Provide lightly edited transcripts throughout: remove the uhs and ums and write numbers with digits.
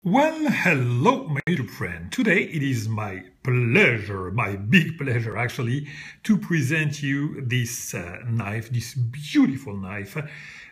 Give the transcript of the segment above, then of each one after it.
Well, hello, my YouTube friend. Today it is my pleasure, my big pleasure actually, to present you this knife, this beautiful knife,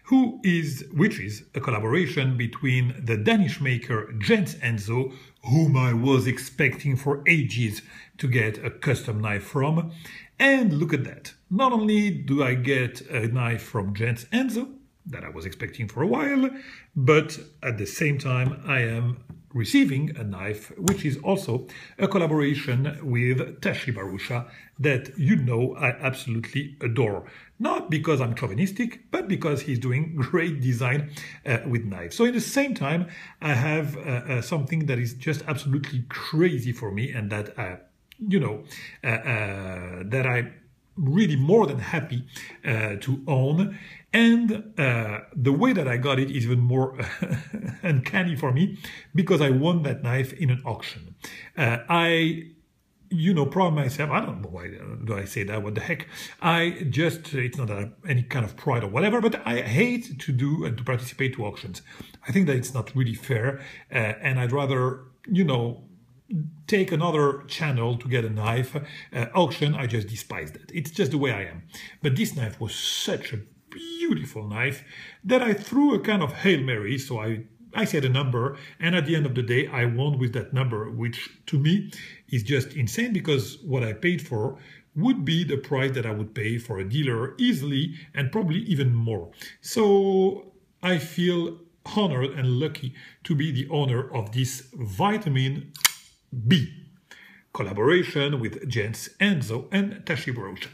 which is a collaboration between the Danish maker Jens Anso, whom I was expecting for ages to get a custom knife from. And look at that. Not only do I get a knife from Jens Anso, that I was expecting for a while, but at the same time I am receiving a knife which is also a collaboration with Tashi Barruscha that I absolutely adore. Not because I'm chauvinistic, but because he's doing great design with knives. So at the same time I have something that is just absolutely crazy for me, and that that I really more than happy to own. And the way that I got it is even more uncanny for me, because I won that knife in an auction. Proud myself, I don't know why do I say that, what the heck. It's not any kind of pride or whatever, but I hate to do and to participate to auctions. I think that it's not really fair, and I'd rather, take another channel to get a knife. Auction, I just despise that. It's just the way I am. But this knife was such a beautiful knife that I threw a kind of Hail Mary. So I said a number, and at the end of the day, I won with that number, which to me is just insane, because what I paid for would be the price that I would pay for a dealer easily, and probably even more. So I feel honored and lucky to be the owner of this vitamin B collaboration with Jens Anso and Tashi Barruscha.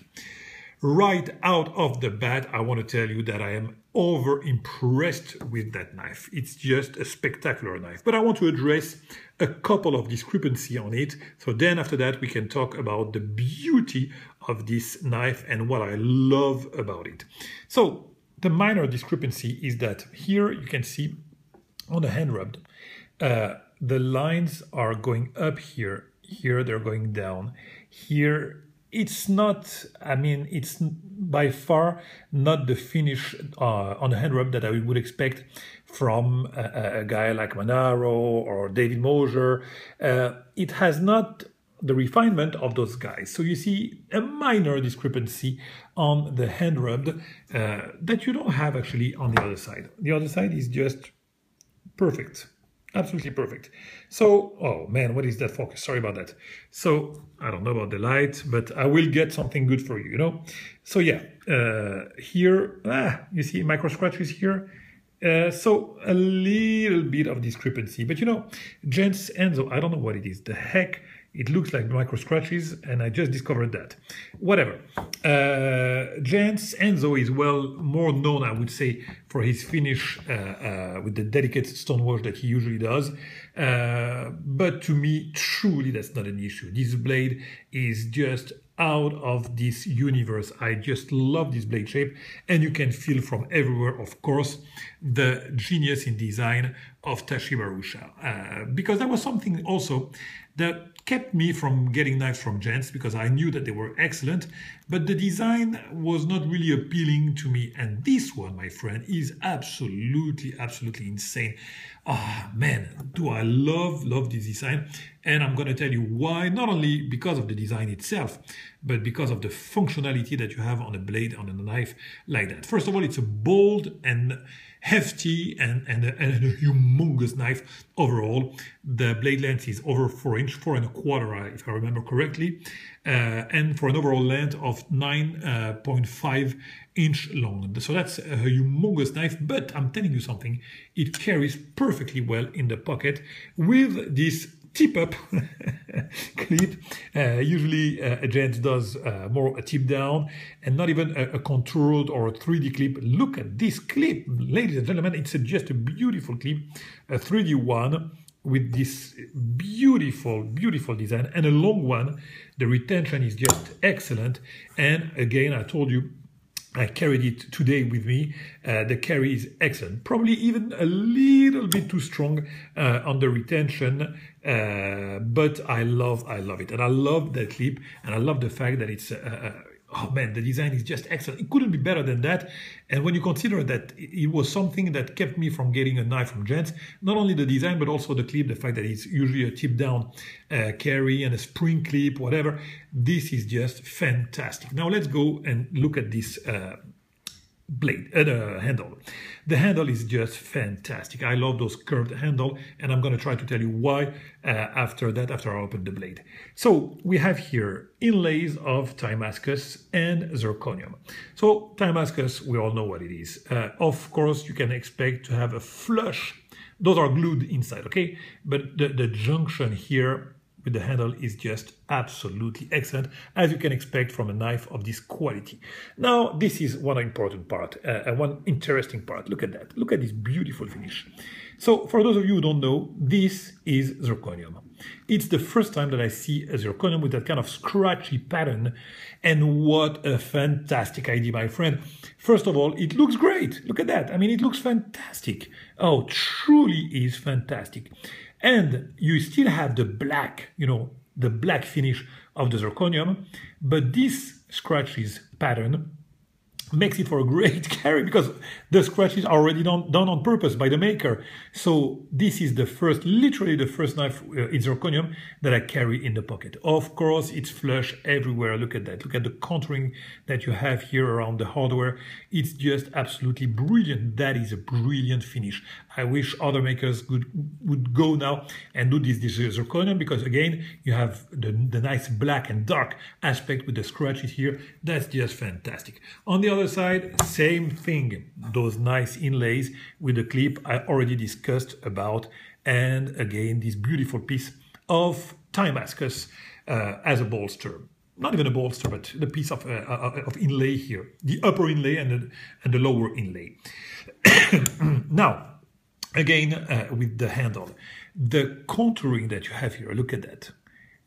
Right out of the bat, I want to tell you that I am over impressed with that knife. It's just a spectacular knife. But I want to address a couple of discrepancies on it. So then after that, we can talk about the beauty of this knife and what I love about it. So the minor discrepancy is that here you can see on the hand rub, the lines are going up here. Here they're going down. Here it's not, it's by far not the finish on the hand rub that I would expect from a guy like Manaro or David Mosier. It has not the refinement of those guys. So you see a minor discrepancy on the hand rub that you don't have actually on the other side. The other side is just perfect. Absolutely perfect. So, oh man, what is that focus? Sorry about that. So, I don't know about the light, but I will get something good for you, So yeah, here, you see micro scratches here. So a little bit of discrepancy, but Jens Anso, I don't know what it is. The heck, it looks like micro scratches, and I just discovered that. Whatever. Jens Anso is more known, I would say, for his finish with the delicate stonewash that he usually does. But to me, truly, that's not an issue. This blade is just out of this universe. I just love this blade shape, and you can feel from everywhere, of course, the genius in design of Tashi Barruscha. Because that was something also that kept me from getting knives from Jens, because I knew that they were excellent, but the design was not really appealing to me. And this one, my friend, is absolutely insane. Ah, man, do I love this design. And I'm going to tell you why, not only because of the design itself, but because of the functionality that you have on a blade, on a knife like that. First of all, it's a bold and hefty and a humongous knife overall. The blade length is over 4 inches, 4¼ if I remember correctly, and for an overall length of 9.5 inch long. So that's a humongous knife, but I'm telling you something, it carries perfectly well in the pocket with this tip-up clip. Usually a Jens does more a tip down, and not even a contoured or a 3D clip. Look at this clip, ladies and gentlemen. It's just a beautiful clip, a 3D one with this beautiful design, and a long one. The retention is just excellent. And again, I told you, I carried it today with me. The carry is excellent. Probably even a little bit too strong on the retention, but I love it. And I love that clip, and I love the fact that it's Oh man, the design is just excellent. It couldn't be better than that. And when you consider that it was something that kept me from getting a knife from Gents, not only the design, but also the clip, the fact that it's usually a tip down carry and a spring clip, whatever, this is just fantastic. Now let's go and look at this blade, the handle. The handle is just fantastic. I love those curved handle, and I'm going to try to tell you why after I open the blade. So we have here inlays of Damascus and zirconium. So Damascus, we all know what it is. Of course, you can expect to have a flush. Those are glued inside, okay? But the junction here with the handle is just absolutely excellent, as you can expect from a knife of this quality. Now, this is one important part, one interesting part. Look at that. Look at this beautiful finish. So, for those of you who don't know, this is zirconium. It's the first time that I see a zirconium with that kind of scratchy pattern, and what a fantastic idea, my friend. First of all, it looks great. Look at that. I mean, it looks fantastic. Oh, truly is fantastic. And you still have the black, you know, the black finish of the zirconium, but this scratches pattern makes it for a great carry because the scratches are already done on purpose by the maker. So this is the first, literally the first knife in zirconium that I carry in the pocket. Of course, it's flush everywhere. Look at that. Look at the contouring that you have here around the hardware. It's just absolutely brilliant. That is a brilliant finish. I wish other makers would go now and do this zirconium, because again, you have the nice black and dark aspect with the scratches here. That's just fantastic. On the other side, same thing. Those nice inlays with the clip I already discussed about. And again, this beautiful piece of Damascus as a bolster. Not even a bolster, but the piece of inlay here. The upper inlay and the lower inlay. Now, again, with the handle, the contouring that you have here, look at that.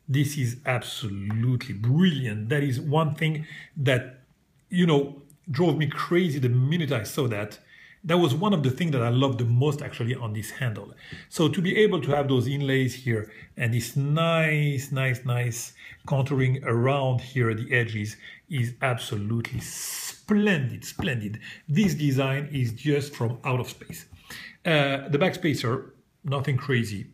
This is absolutely brilliant. That is one thing that, you know, drove me crazy the minute I saw that. That was one of the things that I loved the most actually on this handle. So to be able to have those inlays here and this nice contouring around here at the edges is absolutely splendid, splendid. This design is just from out of space. The back spacer, nothing crazy.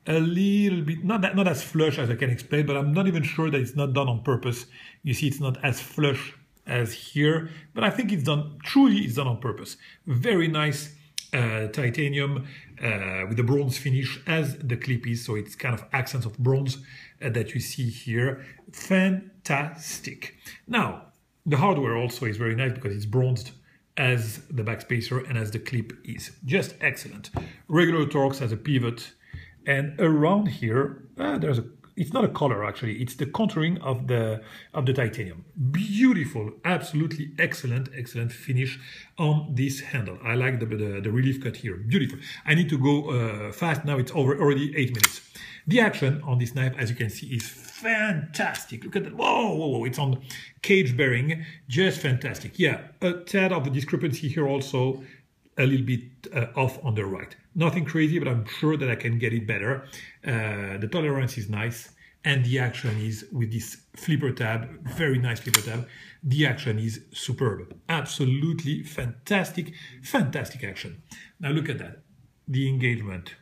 A little bit, not as flush as I can explain, but I'm not even sure that it's not done on purpose. You see, it's not as flush as here, but I think it's done, truly it's done on purpose. Very nice titanium with the bronze finish as the clip is, so it's kind of accents of bronze that you see here. Fantastic. Now, the hardware also is very nice because it's bronzed as the back spacer and as the clip is. Just excellent. Regular Torx as a pivot, and around here there's a, it's not a color actually, it's the contouring of the titanium. Beautiful, absolutely excellent finish on this handle. I like the relief cut here, beautiful. I need to go fast now, it's over already 8 minutes. The action on this knife, as you can see, is fantastic. Look at that. Whoa, it's on cage bearing. Just fantastic. Yeah, a tad of the discrepancy here also, a little bit off on the right. Nothing crazy, but I'm sure that I can get it better. The tolerance is nice. And the action is with this flipper tab, very nice flipper tab. The action is superb. Absolutely fantastic action. Now look at that. The engagement,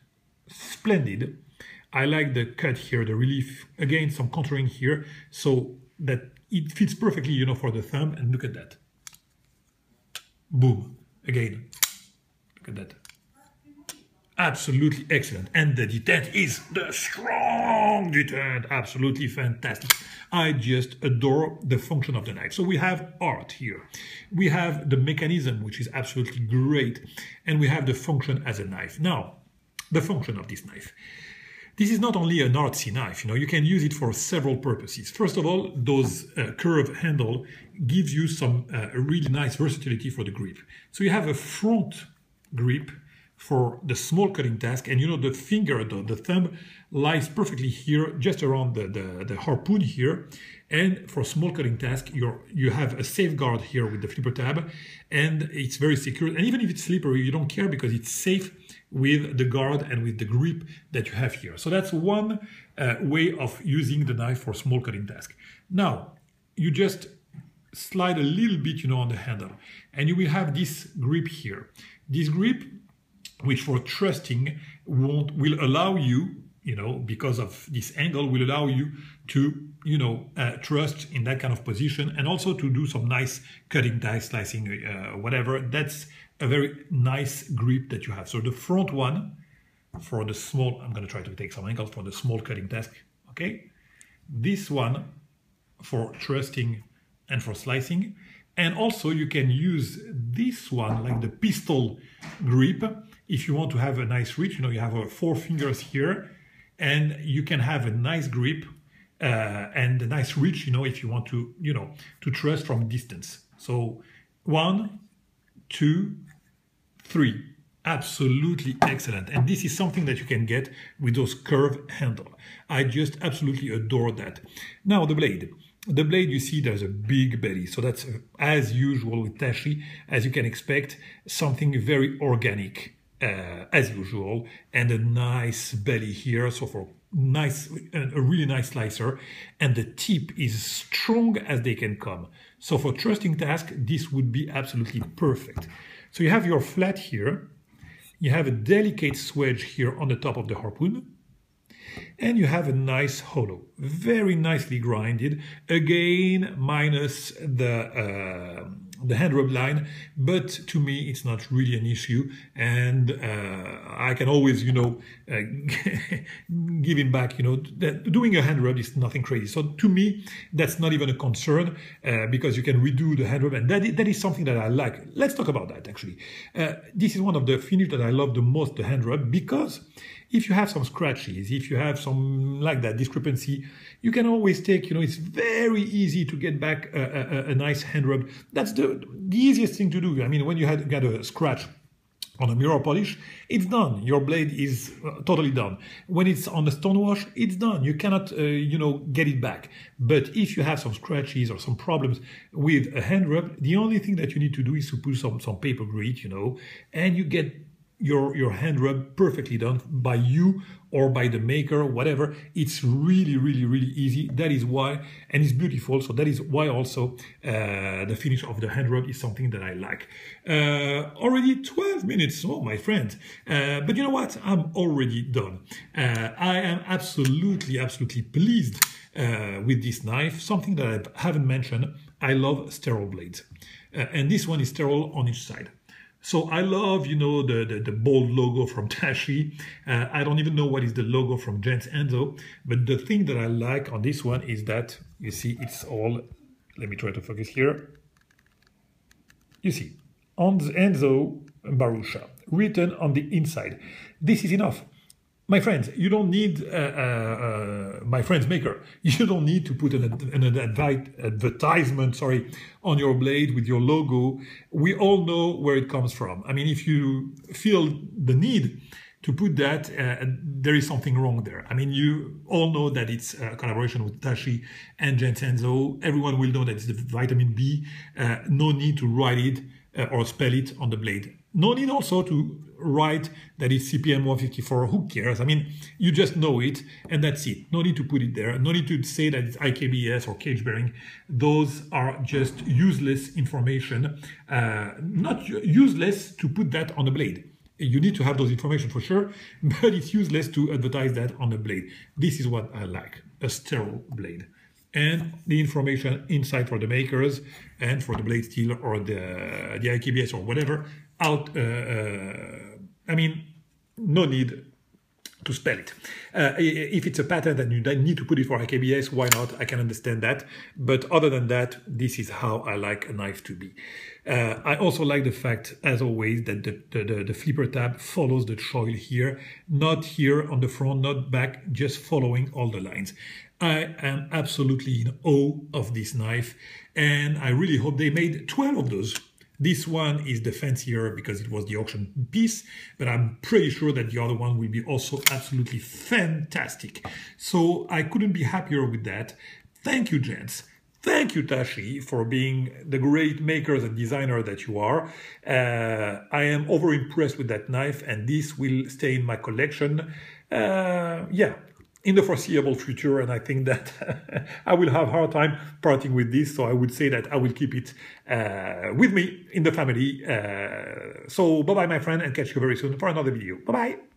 splendid. I like the cut here, the relief, again, some contouring here, so that it fits perfectly, you know, for the thumb. And look at that. Boom. Again, look at that. Absolutely excellent. And the detent is the strong detent. Absolutely fantastic. I just adore the function of the knife. So we have art here. We have the mechanism, which is absolutely great. And we have the function as a knife. Now, the function of this knife. This is not only an artsy knife, you know, you can use it for several purposes. First of all, those curved handle gives you some really nice versatility for the grip. So you have a front grip for the small cutting task, and you know, the finger, the thumb lies perfectly here, just around the harpoon here. And for small cutting task, you have a safeguard here with the flipper tab, and it's very secure. And even if it's slippery, you don't care because it's safe with the guard and with the grip that you have here. So that's one way of using the knife for small cutting task. Now, you just slide a little bit, on the handle, and you will have this grip here. This grip, which for thrusting will allow you, because of this angle, will allow you to, thrust in that kind of position, and also to do some nice cutting, dice, slicing, whatever. That's a very nice grip that you have. So the front one for the small, I'm going to try to take some angles for the small cutting task, okay? This one for thrusting and for slicing. And also you can use this one, like the pistol grip, if you want to have a nice reach. You have 4 fingers here, and you can have a nice grip and a nice reach, if you want to, to thrust from distance. So 1, 2, 3. Absolutely excellent. And this is something that you can get with those curved handle. I just absolutely adore that. Now the blade. The blade, you see, there's a big belly. So that's, as usual with Tashi, as you can expect, something very organic, as usual, and a nice belly here. So for a really nice slicer, and the tip is strong as they can come. So for thrusting task, this would be absolutely perfect. So you have your flat here. You have a delicate swedge here on the top of the harpoon, and you have a nice hollow, very nicely grinded, again minus the hand rub line, but to me it's not really an issue, and I can always, give him back, doing a hand rub is nothing crazy. So to me, that's not even a concern, because you can redo the hand rub, and that is something that I like. Let's talk about that, actually. This is one of the finish that I love the most, the hand rub, because if you have some scratches, if you have some like that discrepancy, you can always take, it's very easy to get back a nice hand rub. That's the easiest thing to do. I mean, when you got a scratch on a mirror polish, it's done. Your blade is totally done. When it's on the stone wash, it's done. You cannot, get it back. But if you have some scratches or some problems with a hand rub, the only thing that you need to do is to put some paper grit, and you get your hand rub perfectly done by you or by the maker, whatever. It's really, really, really easy. That is why, and it's beautiful. So that is why also the finish of the hand rub is something that I like. Already 12 minutes, oh my friend. But you know what? I'm already done. I am absolutely, absolutely pleased with this knife. Something that I haven't mentioned, I love sterile blades. And this one is sterile on each side. So I love, the bold logo from Tashi. I don't even know what is the logo from Anso, but the thing that I like on this one is that, you see, it's all, let me try to focus here. You see, on the Anso Barruscha, written on the inside. This is enough. My friends, you don't need, my friend's maker, you don't need to put an advertisement, on your blade with your logo. We all know where it comes from. I mean, if you feel the need to put that, there is something wrong there. I mean, you all know that it's a collaboration with Tashi and Anso. Everyone will know that it's the vitamin B. No need to write it or spell it on the blade. No need also to write that it's CPM 154. Who cares? I mean, you just know it, and that's it. No need to put it there. No need to say that it's IKBS or cage bearing. Those are just useless information. Not useless to put that on the blade. You need to have those information for sure, but it's useless to advertise that on the blade. This is what I like, a sterile blade. And the information inside for the makers and for the blade steel or the IKBS or whatever out. I mean, no need to spell it. If it's a patent and you need to put it for IKBS, why not? I can understand that. But other than that, this is how I like a knife to be. I also like the fact, as always, that the flipper tab follows the choil here, not here on the front, not back, just following all the lines. I am absolutely in awe of this knife, and I really hope they made 12 of those. This one is the fancier because it was the auction piece, but I'm pretty sure that the other one will be also absolutely fantastic. So I couldn't be happier with that. Thank you, gents. Thank you, Tashi, for being the great makers and designer that you are. I am over impressed with that knife, and this will stay in my collection. Yeah. in the foreseeable future, and I think that I will have a hard time parting with this, so I would say that I will keep it with me in the family. So bye-bye, my friend, and catch you very soon for another video. Bye-bye.